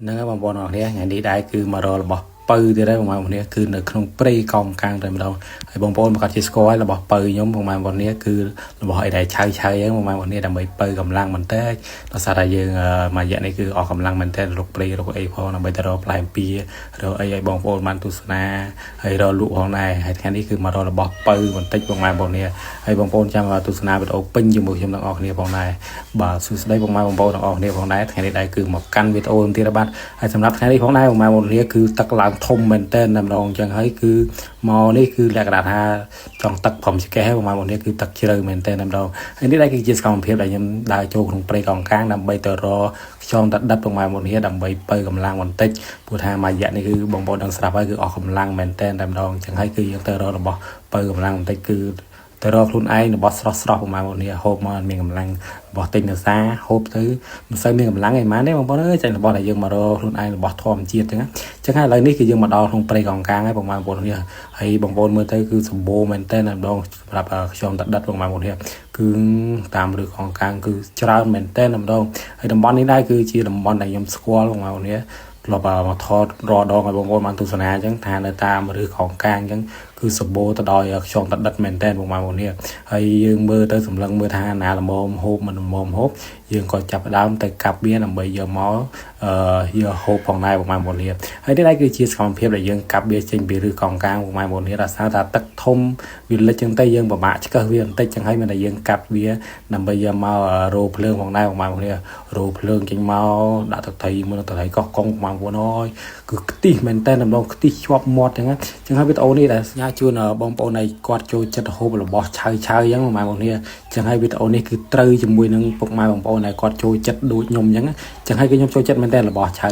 នឹងបងប្អូនអរគ្នាថ្ងៃនេះដែរគឺមករករបស់ពៅទៀតហើយបងប្អូននេះគឺនៅក្នុងព្រៃកោងកាំងតែម្ដងហើយបងប្អូនមកកាត់ជាស្គាល់របស់ពៅខ្ញុំបងប្អូននេះគឺរបស់អីដែលឆៅហ្នឹងបងប្អូននេះដើម្បីពៅកម្លាំងបន្តិចដោយសារតែយើងមួយរយៈនេះគឺអស់កម្លាំងមែនតើរកព្រៃរកអីផងដើម្បីទៅរកផ្លែអំពីរកអីឲ្យបងប្អូនបានទស្សនាហើយរកលក់ផងដែរហើយថ្ងៃនេះគឺមករករបស់ពៅបន្តិចបងប្អូននេះហើយបងប្អូនចាំទស្សនាវីដេអូពេញជាមួយខ្ញុំទាំងអស់គ្នាផងដែរបាទសួស្តីបងប្អូនទាំងអស់គ្នាផងដែរថ្ងៃនេះដែរគឺមកកាន់វីដេអូទៀតបាទហើយសម្រាប់ថ្ងៃនេះផងដែរបងប្អូននេះគឺទឹកឡើងធំមែនតើតែម្ដងអញ្ចឹងហើយគឺមកនេះគឺលក្ខណៈថាចង់ទឹកព្រមឆ្កេះបងប្អូននេះគឺទឹកជ្រៅមែនតើតែម្ដងហើយនេះដែរគឺជាសកម្មភាពដែលខ្ញុំដើរចូលក្នុងព្រៃកោងកាងដើម្បីទៅរកខ្យងដិតបងប្អូននេះដើម្បីបើកម្លាំងបន្តិចព្រោះថាមួយរយៈនេះគឺបងប្អូនដឹងស្រាប់ហើយគឺអស់កម្លាំងមែនតើតែម្ដងអញ្ចឹងហើយគឺយើងទៅរករបស់បើកម្លាំងបន្តិចគឺទៅរកខ្លួនឯងរបស់ស្រស់បងប្អូននេះហូបមកមានកម្លាំងរបស់ទិញនៅសាហូបទៅមិនសូវមានកម្លាំងអីហ្មងទេបងប្អូនអើយចាញ់របស់ដែលយើងមករកខ្លួនឯងរបស់ធម្មជាតិហ្នឹងអញ្ចឹងហើយឥឡូវនេះគឺយើងមកដល់ក្នុងព្រៃកោងកាងហើយបងប្អូននេះហើយបងប្អូនមើលទៅគឺសម្បូរមែនតើម្ដងសម្រាប់ខ្ញុំដិតបងប្អូននេះគឺតាមឬកោងកាងគឺច្រើនមែនតើម្ដងហើយតំបន់នេះដែរគឺជាតំបន់ដែលខ្ញុំស្គាល់បងប្អូននេះធ្លាប់មកថតរដងឲ្យបងប្អូនបានទស្សនាអញ្ចឹងថានៅតាមឬកោងកាងអញ្ចឹងគឺសម្បូរទៅដោយខ្យងដិតមែនតើបងប្អូននេះហើយយើងមើលទៅសម្លឹងមើលថាណាល្មមហូបមិនល្មមហូបយើងក៏ចាប់ផ្ដើមទៅកាប់វាដើម្បីយកមកយកហូបផងដែរបងប្អូននេះហើយនេះដែរគឺជាសកម្មភាពដែលយើងកាប់វាចេញពីឬកោងកាងបងប្អូននេះដោយសារតែទឹកធំវាលិចចឹងទៅយើងពិបាកឆ្កឹះវាបន្តិចចឹងហើយមានតែយើងកាប់វាដើម្បីយកមករោភ្លើងផងដែរបងប្អូននេះរោភ្លើងចេញមកដាក់ទឹកត្រីមើលទឹកត្រីកោះកុងបងប្អូនអើយគឺខ្ទិះមែនតើម្ដងខ្ទិះជាប់មាត់ចឹងចឹងហើយវីដេអូនេះដែលស្ញាជូនបងប្អូនឲ្យគាត់ចូលចិត្តហូបរបស់ឆៅចឹងបងប្អូននេះចឹងហើយវីដេអូនេះគឺត្រូវជាមួយនឹងពុកម៉ែបងប្អូនដែលគាត់ចូលចិត្តដូចខ្ញុំចឹងចឹងហើយគឺខ្ញុំចូលចិត្តមែនតើរបស់ឆៅ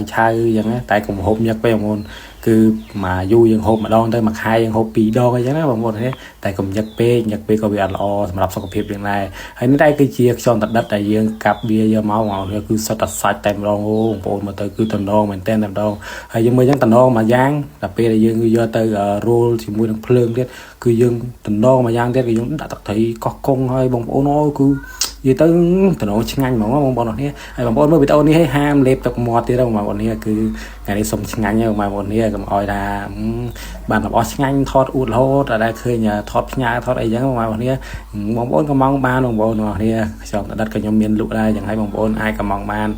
ចឹងតែកុំហូបញឹកពេកបងប្អូនគឺមកយូរយើងហូបម្ដងទៅមួយខែយើងហូប2ដងអីចឹងណាបងប្អូននេះតែកុំញឹកពេកក៏វាអត់ល្អសម្រាប់សុខភាពយើងដែរហើយនេះដែរគឺជាខ្យងដិតដែលយើងកាប់វាយកមកនេះគឺសុទ្ធតែសាច់តែម្ដងអូបងប្អូនមើលទៅគឺតំណងមែនតើតែម្ដងហើយយើងមើលចឹងតំណងមួយយ៉ាងដល់ពេលដែលយើងយកទៅរោលជាមួយនឹងភ្លើងទៀតគឺយើងតំណងមួយយ៉ាងទៀតគឺយើងដាក់ទឹកត្រីកោះកុងហើយបងប្អូនអូគឺនិយាយទៅតំណងឆ្ងាញ់ហ្មងបងប្អូននេះហើយបងប្អូនមើលវីដេអូនេះឲ្យហាមលេបទឹកមាត់ទៀតបងប្អូននេះគឺថ្ងៃនេះសុំឆ្ងាញ់ហើយបងប្អូននេះកុំអោយថាបានរបស់ឆ្ងាញ់ថតអួតរហូតតែឃើញថតផ្ញើថតអីចឹងបងប្អូននេះបងប្អូនក៏មកបានបងប្អូននេះខ្ញុំដិតក៏ខ្ញុំមានលក់ដែរចឹងហើយបងប្អូនអាចក៏មកបាន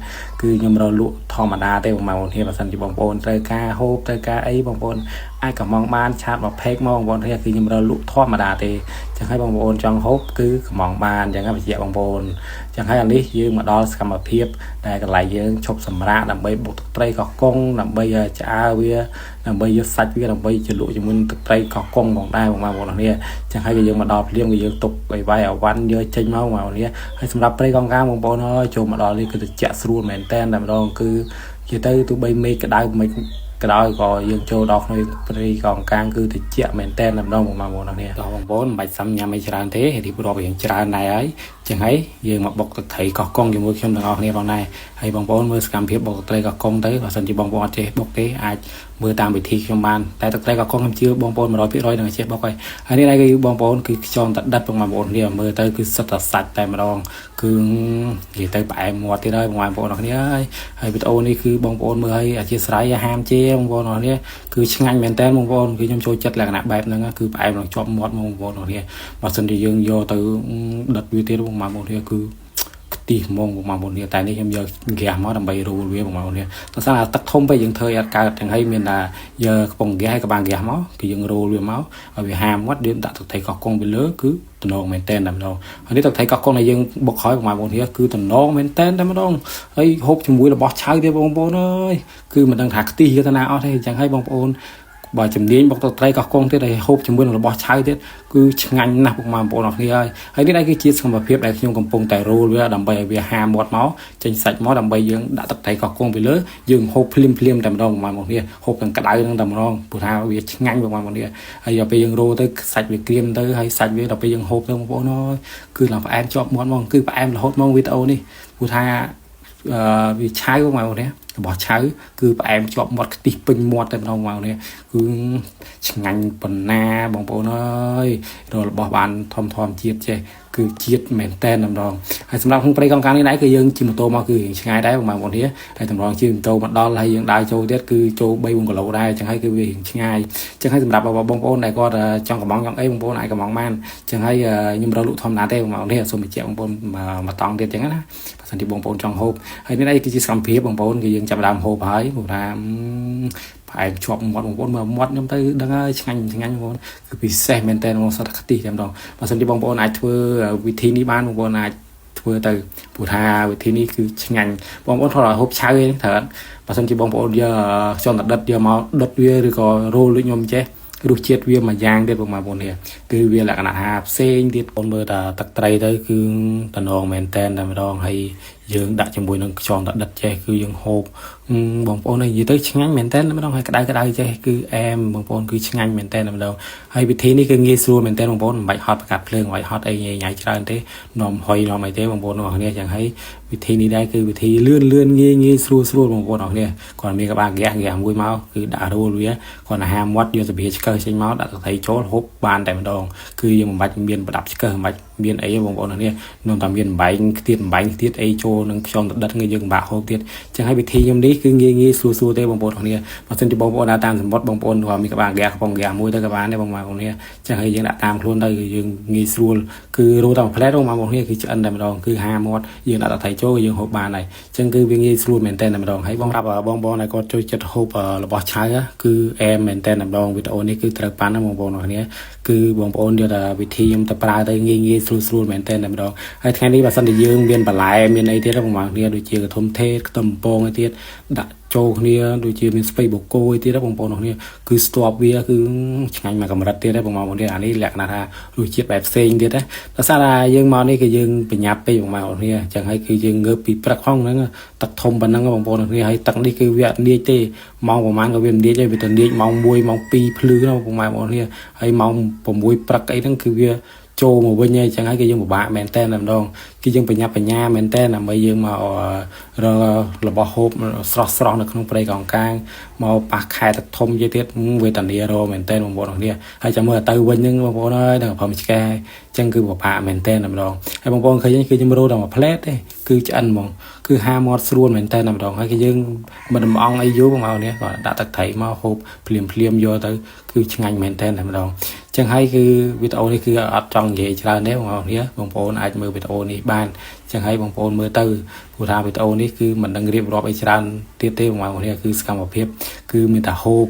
គឺខ្ញុំរកលក់ធម្មតាទេបងប្អូននេះបើសិនជាបងប្អូនត្រូវការហូបត្រូវការអីបងប្អូនអាចក៏មកបានឆាតមកផេកមកបងប្អូននេះគឺខ្ញុំរកលក់ធម្មតាទេចឹងហើយបងប្អូនចង់ហូបគឺក៏មកបានចឹងហើយបញ្ជាក់បងប្អូនចឹងហើយអានេះយើងមកដល់សកម្មភាពដែលកន្លែងយើងឈប់សម្រាកដើម្បីបុកទឹកត្រីកោះកុងដើម្បីឆ្អើវាដើម្បីយកសាច់វាដើម្បីជ្រលក់ជាមួយទឹកត្រីកោះកុងផងដែរបងប្អូននេះចឹងហើយយើងមកដល់ភ្លាមគឺយើងទុកឲ្យវាយឲ្យវ៉ាន់យកចេញមកបងប្អូននេះហើយសម្រាប់ត្រីកោងកាងបងប្អូនអើយចូលមកដល់នេះគឺត្រជាក់ស្រួលមែនតើតែម្ដងគឺជាទៅទោះបីមេឃក្តៅមិនក្តៅក៏យើងចូលដល់ក្នុងព្រៃកោងកាងគឺត្រជាក់មែនតើម្ដងបងប្អូននេះបងប្អូនមិនបាច់សាំញ៉ាំអីច្រើនទេរៀបរាប់រៀងច្រើនដែរហើយចឹងហើយយើងមកបុកទឹកត្រីកោះកុងជាមួយខ្ញុំទាំងអស់គ្នាផងដែរហើយបងប្អូនមើលសកម្មភាពបុកទឹកត្រីកោះកុងទៅបើសិនជាបងប្អូនអត់ចេះបុកទេអាចមើលតាមវិធីខ្ញុំបានតែទឹកត្រីកោះកុងខ្ញុំជឿបងប្អូន 100% នឹងចេះបុកហើយនេះដែរគឺបងប្អូនគឺខ្យងដិតបងប្អូននេះមើលទៅគឺសិតតែសាច់តែម្ដងគឺនិយាយទៅផ្អែមមាត់ទៀតហើយបងប្អូនអរគ្នាហើយវីដេអូនេះគឺបងប្អូនមើលឲ្យអធិស្ឋានហាមជេរបងប្អូនអរគ្នាគឺឆ្ងាញ់មែនតើបងប្អូនគឺខ្ញុំចូលចិត្តលក្ខណៈបែបហ្នឹងគឺផ្អែមនឹងជាប់មាត់បងប្អូនអរគ្នាបើសិនជាយើងយកទៅដិតវាទៀតបងប្អូននេះគឺខ្ទិះហ្មងបងប្អូននេះតែនេះខ្ញុំយកហ្គាសមកដើម្បីរូលវាបងប្អូននេះដោយសារទឹកធំពេកយើងធ្វើឲ្យអត់កើតចឹងហើយមានតែយកកំប៉ុងហ្គាសហើយក្បាលហ្គាសមកគឺយើងរូលវាមកឲ្យវាហាមមាត់យើងដាក់ទឹកត្រីកោះកុងពីលើគឺតំណងមែនតើតែម្ដងហើយនេះទឹកត្រីកោះកុងដែលយើងបុកហើយបងប្អូននេះគឺតំណងមែនតើតែម្ដងហើយហូបជាមួយរបស់ឆៅទៀតបងប្អូនអើយគឺមិនដឹងថាខ្ទិះយកទៅណាអស់ទេចឹងហើយបងប្អូនបើជំនាញបុកទឹកត្រីកោះកុងទៀតហើយហូបជាមួយនឹងរបស់ឆៅទៀតគឺឆ្ងាញ់ណាស់បងប្អូនអរគ្នាហើយនេះដែរគឺជាសកម្មភាពដែលខ្ញុំកំពុងតែរោលវាដើម្បីឲ្យវាហាមាត់មកចេញសាច់មកដើម្បីយើងដាក់ទឹកត្រីកោះកុងពីលើយើងហូបភ្លាមតែម្ដងបងប្អូននេះហូបទាំងក្តៅនឹងតែម្ដងព្រោះថាវាឆ្ងាញ់បងប្អូននេះហើយដល់ពេលយើងរោលទៅសាច់វាក្រៀមទៅហើយសាច់វាដល់ពេលយើងហូបទៅបងប្អូនអើយគឺឡើងផ្អែមជាប់មាត់ហ្មងគឺផ្អែមរហូតហ្មងវីដេអូនេះព្រោះថាវាឆៅបងប្អូននេះ របស់ឆៅគឺផ្អែមជាប់មាត់ខ្ទិះពេញមាត់តែម្ដងមកនេះគឺឆ្ងាញ់ប៉ុណ្ណាបងប្អូនអើយរករបស់បានធំជាតិចេះគឺជាតិមែនតែនម្ដងហើយសម្រាប់ក្នុងព្រៃកោងកាងនេះដែរគឺយើងជិះម៉ូតូមកគឺឆ្ងាយដែរបងប្អូននេះហើយតម្រងជិះម៉ូតូមកដល់ហើយយើងដើរចូលទៀតគឺចូល3 4គីឡូដែរអញ្ចឹងហើយគឺវាឆ្ងាយអញ្ចឹងហើយសម្រាប់បងប្អូនដែលគាត់ចង់កំងចង់អីបងប្អូនអាចកំងបានអញ្ចឹងហើយខ្ញុំរកលក់ធម្មតាទេបងប្អូននេះសូមបញ្ជាក់បងប្អូនមកតង់ទៀតអញ្ចឹងណាបើសិនជាបងប្អូនចង់ហូបហើយនេះគឺជាសម្ភារបងប្អូនគឺយើងចាប់ដើមហូបហើយព្រោះថាផ្អែមជាប់មាត់បងប្អូនមើលមាត់ខ្ញុំទៅដឹងហើយឆ្ងាញ់បងប្អូនគឺពិសេសមែនតើបងសតខ្ទិះតែម្ដងបើសិនជាបងប្អូនអាចធ្វើវិធីនេះបានបងប្អូនអាចធ្វើទៅព្រោះថាវិធីនេះគឺឆ្ងាញ់បងប្អូនថតឲ្យហូបឆៅឯងត្រូវបើសិនជាបងប្អូនយកខ្យងដិតយកមកដុតវាឬក៏រោលដូចខ្ញុំចេះរសជាតិវាមួយយ៉ាងទៀតបងប្អូននេះគឺវាលក្ខណៈថាផ្សេងទៀតបងមើលថាទឹកត្រីទៅគឺតំណងមែនតែនតែម្ដងហើយយើងដាក់ជាមួយនឹងខ្យងដិតចេះគឺយើងហូបបងប្អូននិយាយទៅឆ្ងាញ់មែនតែនតែម្ដងហើយក្តៅចេះគឺអែមបងប្អូនគឺឆ្ងាញ់មែនតែនតែម្ដងហើយវិធីនេះគឺងាយស្រួលមែនតែនបងប្អូនមិនបាច់ហត់ប្រកាត់ភ្លើងមិនបាច់ហត់អីញ៉ៃច្រើនទេនាំហុយនាំអីទេបងប្អូនទាំងអស់គ្នាចឹងហើយវិធីនេះដែរគឺវិធីលឿនងាយស្រួលបងប្អូនទាំងអស់គ្នាគាត់មានក្បាលហ្គាសមួយមកគឺដាក់រោលវាគាត់ហាមាត់យកសាប៊ីឆ្កឹះចេញមកដាក់ត្រីចូលហូបបានតែម្ដងគឺយើងមិនបាច់មានប្រដាប់ឆ្កឹះមិនបាច់មានអីបងប្អូនទាំងអស់គ្នានាំតែមានបំបែងខ្ទៀតអីចូលនឹងខ្យងដិតគឺយើងពិបាកហូបទៀតចឹងហើយវិធីខ្ញុំនេះគឺងាយស្រួលទេបងប្អូនទាំងអស់គ្នាបើសិនជាបងប្អូនតាមសមុទ្របងប្អូនគាត់មានក្បាលហ្គាសកំប៉ុងហ្គាសមួយទៅក៏បានដែរបងប្អូនគ្នាចឹងហើយយើងដាក់តាមខ្លួនទៅគឺយើងងាយស្រួលគឺរោតាមផ្លែតបងប្អូនគ្នាគឺឆ្អិនតែម្ដងគឺហាមាត់យើងដាក់ត្រីចូលយើងហូបបានហើយចឹងគឺវាងាយស្រួលមែនតើតែម្ដងហើយបងប្រាប់បងដែលគាត់ចូលចិត្តហូបរបស់ឆៅគឺអែមមែនតើតែម្ដងវីដេអូនេះគឺត្រូវប៉ាន់ណាបងប្អូនទាំងអស់គ្នាគឺបងប្អូនយកតែវិធីខ្ញុំទៅប្រើទៅងាយស្រួលមែនតើតែម្ដងហើយថ្ងៃនេះបើសិនជាយើងមានបន្លែមានអីទៀតបងប្អូនគ្នាដូចជាកធុំទេខ្ទឹមពងអីទៀតដាក់ចូលគ្នាដូចជាមានស្ពៃបូកគោទៀតបងប្អូនគ្នាគឺស្ទាប់វាគឺឆ្ងាញ់មកកម្រិតទៀតបងប្អូនគ្នាអានេះលក្ខណៈថារសជាតិបែបផ្សេងទៀតណាដោយសារថាយើងមកនេះគឺយើងបញ្ញាប់ពេកបងប្អូនគ្នាអញ្ចឹងហើយគឺយើងងើបពីព្រឹកផងហ្នឹងទឹកធំប៉ុណ្ណឹងបងប្អូនគ្នាហើយទឹកនេះគឺវាអត់នាចទេម៉ោងប្រហែលក៏វាមិននាចទេវាទៅនាចម៉ោង1ម៉ោង2ភ្លឺណាបងប្អូនគ្នាហើយម៉ោង6ព្រឹកអីហ្នឹងគឺវាចូលមកវិញហើយចឹងហើយគឺយើងពិបាកមែនតើម្ដងគឺយើងបញ្ញាមែនតើដើម្បីយើងមករករបស់ហូបស្រស់នៅក្នុងព្រៃកោងកាងមកប៉ះខែទឹកធំយីទៀតវេទនារមែនតើបងប្អូនគ្នាហើយចាំមើលទៅវិញហ្នឹងបងប្អូនអើយដល់ព្រមឆ្កែចឹងគឺពិបាកមែនតើម្ដងហើយបងប្អូនឃើញគឺខ្ញុំរោដល់មួយផ្លែតទេគឺឆ្អិនហ្មងគឺហាមាត់ស្រួលមែនតើម្ដងហើយគឺយើងមិនដំអងអីយូរបងប្អូននេះគាត់ដាក់ទឹកត្រីមកហូបភ្លាមយកទៅគឺឆ្ងាញ់មែនតើម្ដងចឹងហើយគឺវីដេអូនេះគឺអត់ចង់និយាយច្រើនទេបងប្អូនគ្នាបងប្អូនអាចមើលវីដេអូនេះបានចឹងហើយបងប្អូនមើលទៅព្រោះថាវីដេអូនេះគឺមិនដឹងរៀបរាប់អីច្រើនទៀតទេបងប្អូនគ្នាគឺសកម្មភាពគឺមានតែហូប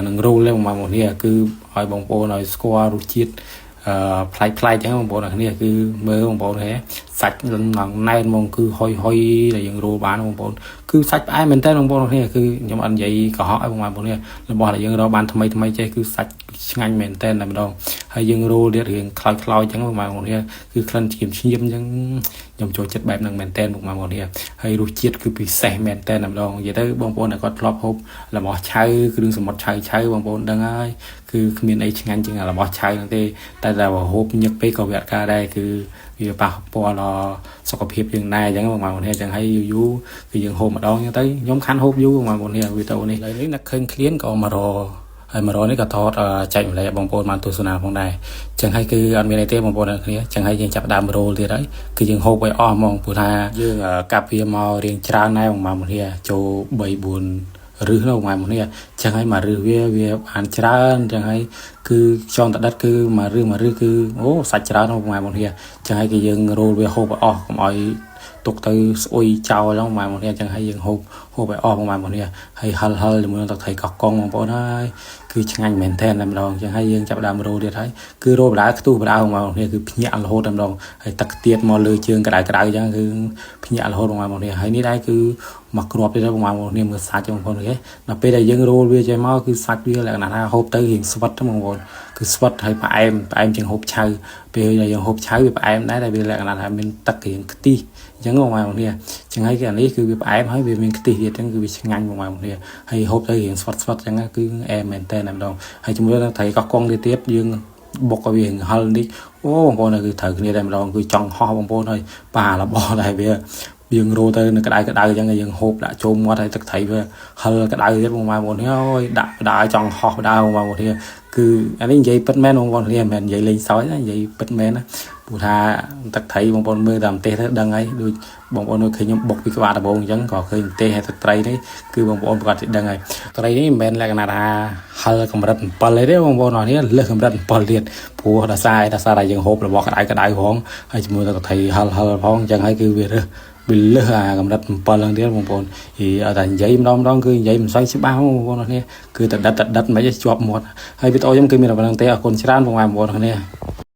នឹងរោលទេបងប្អូនគ្នាគឺឲ្យបងប្អូនឲ្យស្គាល់រសជាតិផ្លែចឹងបងប្អូនគ្នាគឺមើលបងប្អូនហ៎សាច់ឡើងណែនហ្មងគឺហុយដែលយើងរោលបានបងប្អូនគឺសាច់ផ្អែមមែនតើបងប្អូនគ្នាគឺខ្ញុំអត់និយាយកុហកឲ្យបងប្អូនគ្នារបស់ដែលយើងរកបានថ្មីចេះគឺសាច់ឆ្ងាញ់មែនតើតែម្ដងហើយយើងរោលទៀតរៀងខ្លោចចឹងបងប្អូនគ្នាគឺក្លិនឈាមចឹងខ្ញុំចូលចិត្តបែបហ្នឹងមែនតើបងប្អូនគ្នាហើយរសជាតិគឺពិសេសមែនតើតែម្ដងនិយាយទៅបងប្អូនដែលគាត់ធ្លាប់ហូបរបស់ឆៅគ្រឿងសមុទ្រឆៅបងប្អូនដឹងហើយគឺគ្មានអីឆ្ងាញ់ជាងរបស់ឆៅហ្នឹងទេតែហូបញឹកពេកក៏វាអត់ការដែរគឺវាប៉ះពាល់ដល់សុខភាពយើងដែរអញ្ចឹងបងប្អូនគ្នាអញ្ចឹងហើយយូរគឺយើងហូបម្ដងអញ្ចឹងទៅខ្ញុំខាន់ហូបយូរបងប្អូនគ្នាវីដេអូនេះឥឡូវនេះនឹកឃើញឃ្លានក៏មករហើយមករនេះក៏ថតចែកម្លែកបងប្អូនបានទស្សនាផងដែរអញ្ចឹងហើយគឺអត់មានអីទេបងប្អូនគ្នាអញ្ចឹងហើយយើងចាប់ដើមរោលទៀតហើយគឺយើងហូបឲ្យអស់ហ្មងព្រោះថាយើងកាប់វាមករៀងច្រើនដែរបងប្អូនគ្នាចូល3 4 រឹសនៅបងប្អូនគ្នាអញ្ចឹងហើយមករឹសវាបានច្រើនអញ្ចឹងហើយគឺខ្យងដិតគឺមួយរឹសគឺអូសាច់ច្រើនបងប្អូនគ្នាអញ្ចឹងហើយគឺយើងរោលវាហូបឲ្យអស់កុំឲ្យទុកទៅស្អុយចោលហ្នឹងបងប្អូនគ្នាអញ្ចឹងហើយយើងហូបឲ្យអស់បងប្អូនគ្នាហើយហិលជាមួយនឹងទឹកត្រីកោះកុងបងប្អូនហើយគឺឆ្ងាញ់មែនតើតែម្ដងអញ្ចឹងហើយយើងចាប់ដើមរោលទៀតហើយគឺរោលបដាខ្ទុះបដាបងប្អូនគ្នាគឺភ្ញាក់រហូតតែម្ដងហើយទឹកទៀតមកលើជើងក្តៅអញ្ចឹងគឺភ្ញាក់រហូតបងប្អូនគ្នាហើយនេះដែរគឺមកគ្រាប់ទៀតបងប្អូនគ្នាមើលសាច់បងប្អូនគ្នាដល់ពេលដែលយើងរោលវាចេញមកគឺសាច់វាលក្ខណៈថាហូបទៅរៀងស្វិតបងប្អូនគឺស្វិតហើយផ្អែមជាងហូបឆៅពេលដែលយើងហូបឆៅវាផ្អែមដែរតែវាលក្ខណៈថាមានទឹករៀងខ្ទិះអញ្ចឹងបងប្អូនគ្នាអញ្ចឹងហើយគឺអានេះគឺវាផ្អែមហើយវាមានខ្ទិះទៀតអញ្ចឹងគឺវាឆ្ងាញ់បងប្អូនគ្នាហើយហូបទៅរៀងស្វិតអញ្ចឹងគឺអែមមែនតើតែម្ដងហើយជាមួយនឹងត្រីកោះកុងទៀតយើងបុកឲ្យវាហិលនេះអូបងប្អូនគឺត្រូវគ្នាតែម្ដងគឺចង់ហោះបងប្អូនហើយប៉ារបស់ដែរវា យើងរោទៅនៅក្តៅអញ្ចឹងយើងហូបដាក់ចូលមាត់ហើយទឹកត្រីវាហិលក្តៅទៀតបងប្អូននេះអូយដាក់បដាចង់ហោះបដាបងប្អូននេះគឺអានេះនិយាយពិតមែនបងប្អូននេះមិនមែននិយាយលេងសើចណានិយាយពិតមែនណាព្រោះថាទឹកត្រីបងប្អូនមើលតាមទេសទៅដឹងហើយដូចបងប្អូនឃើញខ្ញុំបុកពីក្បាលដំបងអញ្ចឹងក៏ឃើញទេសហើយទឹកត្រីនេះគឺបងប្អូនប្រកាសដឹងហើយត្រីនេះមិនមែនលក្ខណៈថាហិលកម្រិត7ទេបងប្អូននេះលើសកម្រិត7ទៀតព្រោះដោយសារតែយើងហូបរបស់ក្តៅផងហើយជាមួយទឹកត្រីហិលផងអញ្ចឹងហើយគឺវារើសវាលើសអាកម្រិត7ឡើងទៀតបងប្អូនតែនិយាយម្ដងគឺនិយាយមិនសូវច្បាស់បងប្អូននេះគឺតដិតមិនជាប់មាត់ហើយវីដេអូខ្ញុំគឺមានតែប៉ុណ្្នឹងទេអរគុណច្រើនបងប្អូននេះ